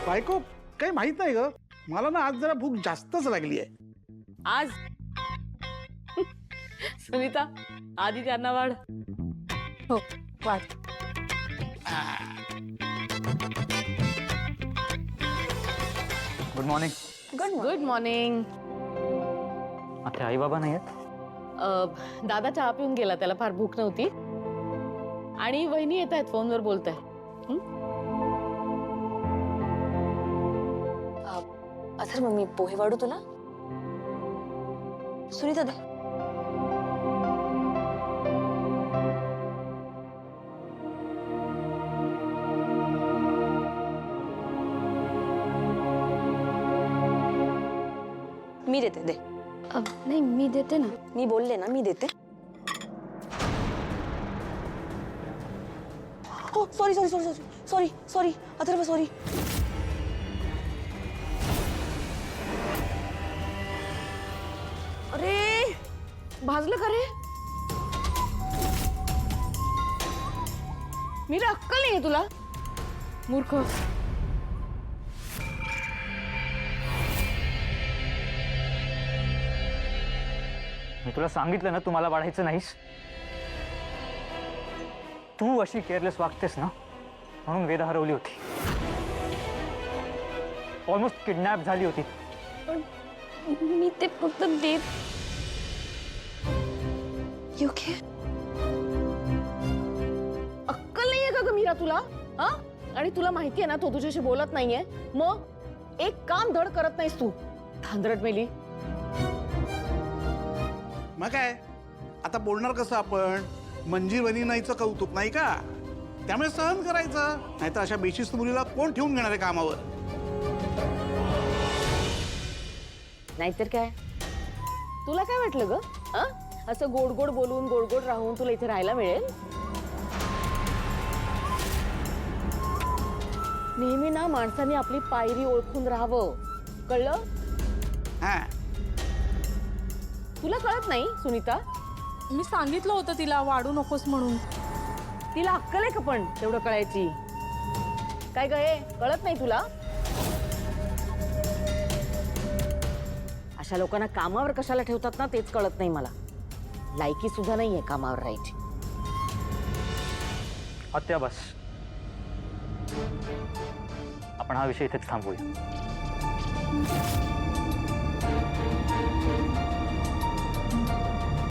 बायको काही माहित नाही ग, मला ना आज जरा भूक जास्तच लागली आहे. आज सुनीता आधी त्यांना वाढ. हो वाढ. Good morning. Good morning. आता आई बाबा नाही आहेत? दादा चहा पिऊन गेला, त्याला फार भूक नव्हती. आणि वहिनी येत आहेत, फोनवर बोलत आहे. अथर्व मी पोहे वाढू तुला? सुनीता दे. मी देते, दे. नाही मी देते ना. मी बोलले ना, मी देते. हो sorry sorry sorry sorry sorry sorry Atharva sorry. अरे भाजलं का रे? मी अक्कल नाहीये तुला, मूर्ख. मी तुला सांगितलं ना तू मला वाढायचं नाहीस. तू अशी केअरलेस वागतेस ना म्हणून वेदा हरवली होती, ऑलमोस्ट किडनॅप झाली होती. मी ते फक्त देत. You okay? अक्कल नाहीये का ग मीरा तुला? हा? आणि तुला माहितीये ना तो तुझ्याशी बोलत नाहीये, मग एक काम धड करत नाहीस तू. धांदरट मेली. मग काय आता बोलणार कसं आपण? मंजीर वहिनीचं कौतुक नाही का, त्यामुळे सहन करायचं. नाहीतर अशा बेशिस्त मुलीला कोण ठेवून घेणार आहे कामावर? नाहीतर काय, तुला काय वाटलं ग? हा? असं गोड गोड बोलून गोड गोड राहून तुला इथे राहायला मिळेल? नेहमी ना माणसाने आपली पायरी ओळखून राहावं, कळलं? हा, तुला कळत नाही सुनीता? मी सांगितलं होतं तिला वाढू नकोस म्हणून. तिला अक्कल आहे का पण तेवढं कळायची? काय ग हे कळत नाही तुला? अशा लोकांना कामावर कशाला ठेवतात ना तेच कळत नाही मला. लायकी सुद्धा नाहीये कामावर राहायची. आत्या बस, आपण हा विषय इथेच थांबवूया.